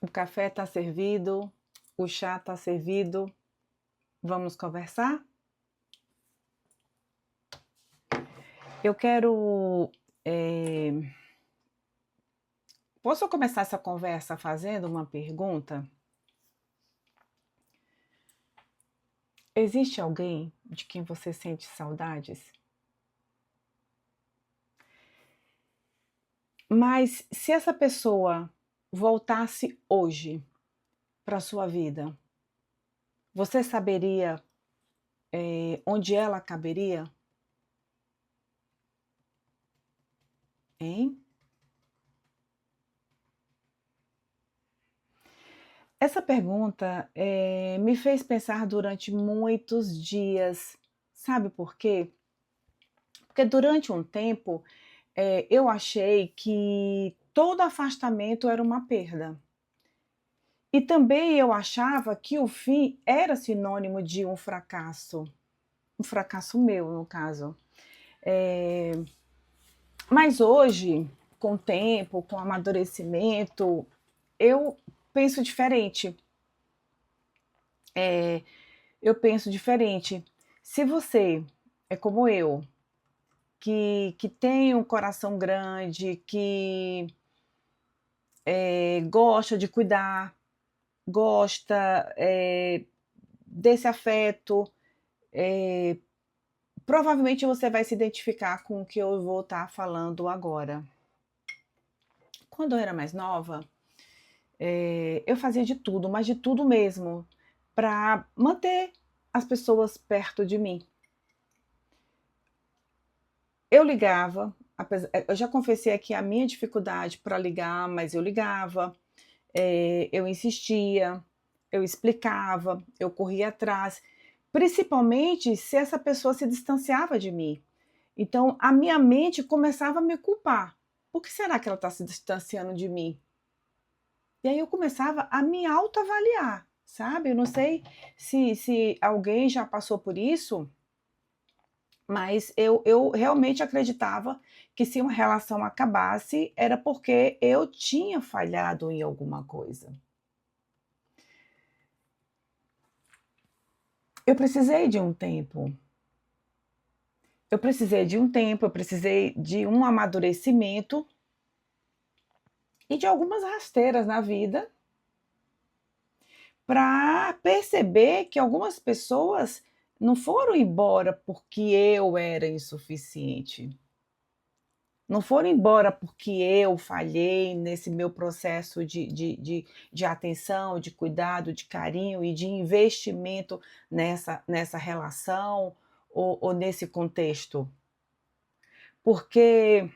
O café está servido, o chá está servido. Vamos conversar? Eu quero. Posso começar essa conversa fazendo uma pergunta? Existe alguém de quem você sente saudades? Mas se essa pessoa voltasse hoje para a sua vida, você saberia, onde ela caberia? Hein? Essa pergunta, me fez pensar durante muitos dias. Sabe por quê? Porque durante um tempo, eu achei que todo afastamento era uma perda. E também eu achava que o fim era sinônimo de um fracasso meu, no caso. Mas hoje, com o tempo, com o amadurecimento, eu penso diferente. Eu penso diferente. Se você é como eu, que tem um coração grande, que gosta de cuidar, gosta desse afeto, provavelmente você vai se identificar com o que eu vou estar falando agora. Quando eu era mais nova, eu fazia de tudo, mas de tudo mesmo, para manter as pessoas perto de mim. Eu ligava, eu já confessei aqui a minha dificuldade para ligar, mas eu ligava, eu insistia, eu explicava, eu corria atrás, principalmente se essa pessoa se distanciava de mim. Então, a minha mente começava a me culpar. Por que será que ela está se distanciando de mim? E aí eu começava a me autoavaliar, sabe? Eu não sei se alguém já passou por isso, mas eu realmente acreditava que se uma relação acabasse era porque eu tinha falhado em alguma coisa. Eu precisei de um tempo. Eu precisei de um tempo, eu precisei de um amadurecimento e de algumas rasteiras na vida para perceber que algumas pessoas não foram embora porque eu era insuficiente. Não foram embora porque eu falhei nesse meu processo de atenção, de cuidado, de carinho e de investimento nessa relação ou nesse contexto. Porque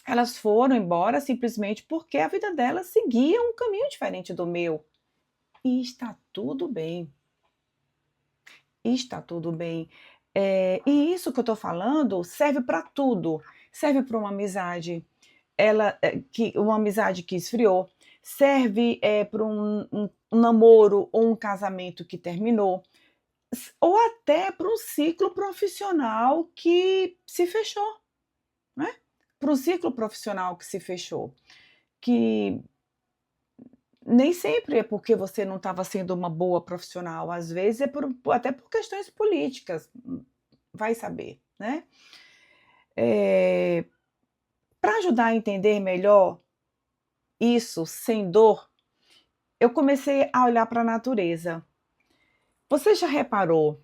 elas foram embora simplesmente porque a vida delas seguia um caminho diferente do meu. E está tudo bem. Está tudo bem. E isso que eu estou falando serve para tudo. Serve para uma amizade, uma amizade que esfriou, serve para um namoro ou um casamento que terminou, ou até para um ciclo profissional que se fechou, né? Para um ciclo profissional que se fechou, que nem sempre é porque você não estava sendo uma boa profissional, às vezes é até por questões políticas, vai saber, né? Para ajudar a entender melhor isso sem dor, eu comecei a olhar para a natureza. Você já reparou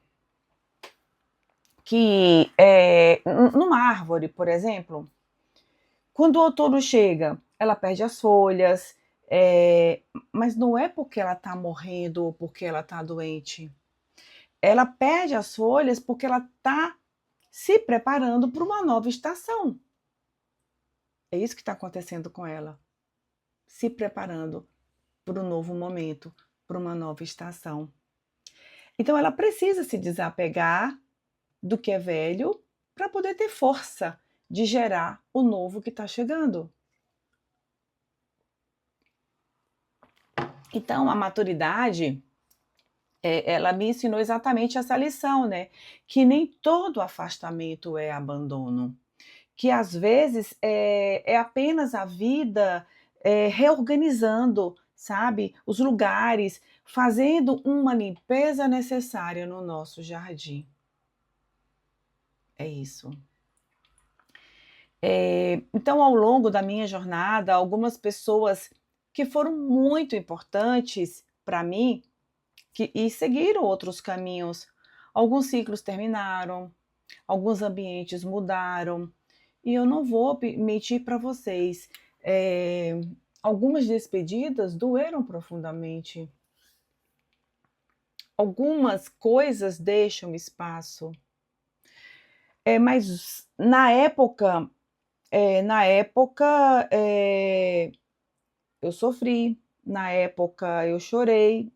que numa árvore, por exemplo, quando o outono chega, ela perde as folhas, mas não é porque ela está morrendo ou porque ela está doente. Ela perde as folhas porque ela está se preparando para uma nova estação. É isso que está acontecendo com ela. Se preparando para um novo momento, para uma nova estação. Então ela precisa se desapegar do que é velho para poder ter força de gerar o novo que está chegando. Então a maturidade, ela me ensinou exatamente essa lição, né? Que nem todo afastamento é abandono. Que às vezes é apenas a vida reorganizando, sabe, os lugares, fazendo uma limpeza necessária no nosso jardim. É isso. Então, ao longo da minha jornada, algumas pessoas que foram muito importantes para mim e seguiram outros caminhos. Alguns ciclos terminaram, alguns ambientes mudaram, e eu não vou mentir para vocês, algumas despedidas doeram profundamente. Algumas coisas deixam espaço. Mas na época, eu sofri, na época eu chorei,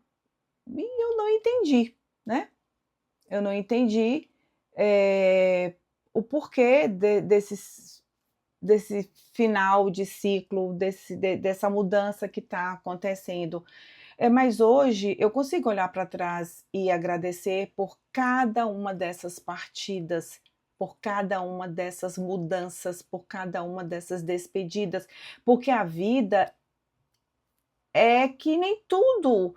e eu não entendi, né? Eu não entendi o porquê desse final de ciclo, dessa mudança que está acontecendo. Mas hoje eu consigo olhar para trás e agradecer por cada uma dessas partidas, por cada uma dessas mudanças, por cada uma dessas despedidas, porque a vida é que nem tudo,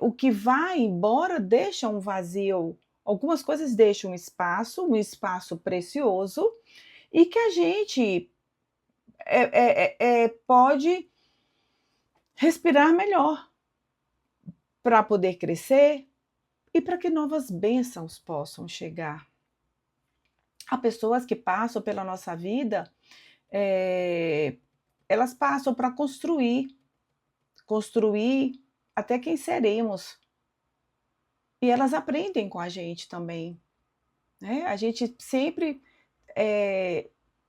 o que vai embora deixa um vazio. Algumas coisas deixam um espaço precioso, e que a gente pode respirar melhor para poder crescer e para que novas bênçãos possam chegar. Há pessoas que passam pela nossa vida, elas passam para construir até quem seremos. E elas aprendem com a gente também, né? A gente sempre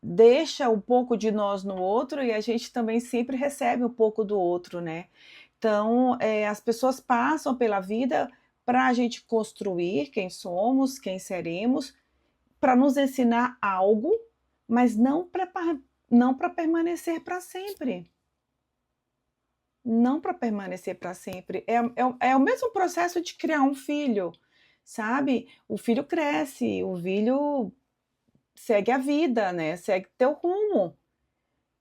deixa um pouco de nós no outro, e a gente também sempre recebe um pouco do outro, né? Então, as pessoas passam pela vida para a gente construir quem somos, quem seremos, para nos ensinar algo, mas não para permanecer para sempre. Não para permanecer para sempre. É o mesmo processo de criar um filho, sabe? O filho cresce, o filho segue a vida, né? Segue teu rumo.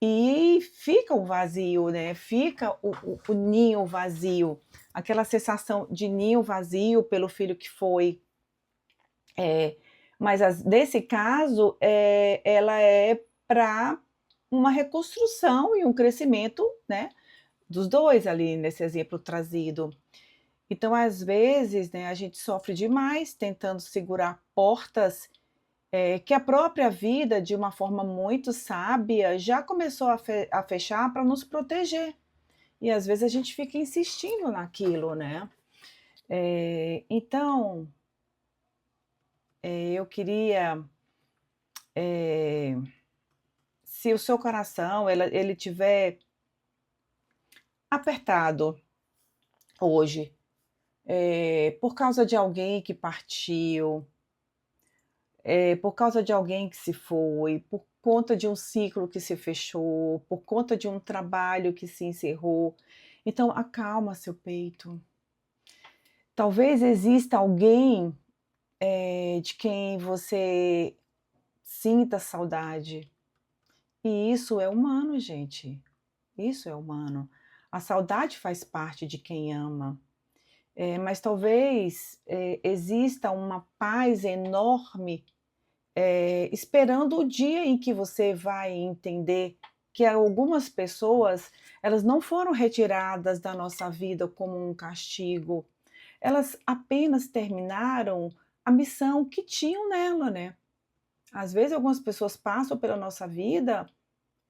E fica o vazio, né? Fica o ninho vazio, aquela sensação de ninho vazio pelo filho que foi. Mas nesse caso, ela é para uma reconstrução e um crescimento, né, dos dois ali nesse exemplo trazido. Então, às vezes, né, a gente sofre demais tentando segurar portas que a própria vida, de uma forma muito sábia, já começou a fechar para nos proteger. E às vezes a gente fica insistindo naquilo, né? Então, eu queria, se o seu coração ele tiver apertado hoje, por causa de alguém que partiu, por causa de alguém que se foi, por conta de um ciclo que se fechou, por conta de um trabalho que se encerrou. Então, acalma seu peito. Talvez exista alguém, de quem você sinta saudade. E isso é humano, gente. Isso é humano. A saudade faz parte de quem ama. Mas talvez exista uma paz enorme esperando o dia em que você vai entender que algumas pessoas, elas não foram retiradas da nossa vida como um castigo, elas apenas terminaram a missão que tinham nela, né? Às vezes algumas pessoas passam pela nossa vida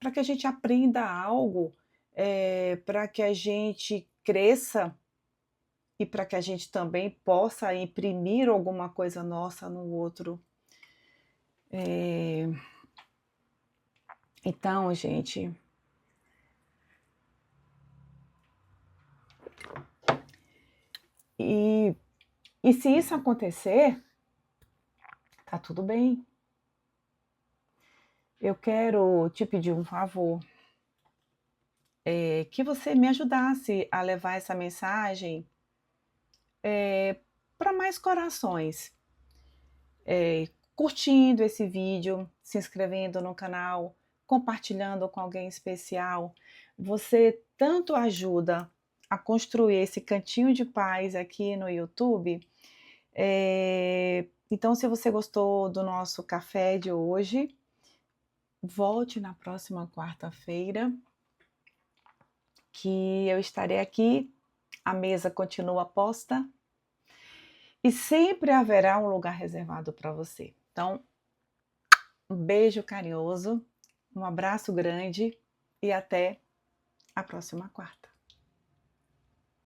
para que a gente aprenda algo, para que a gente cresça e para que a gente também possa imprimir alguma coisa nossa no outro. Então, gente, e se isso acontecer, tá tudo bem. Eu quero te pedir um favor, que você me ajudasse a levar essa mensagem para mais corações, curtindo esse vídeo, se inscrevendo no canal, compartilhando com alguém especial. você tanto ajuda a construir esse cantinho de paz aqui no YouTube. Então, se você gostou do nosso café de hoje, volte na próxima quarta-feira, que eu estarei aqui, a mesa continua posta e sempre haverá um lugar reservado para você. Então, um beijo carinhoso, um abraço grande e até a próxima quarta.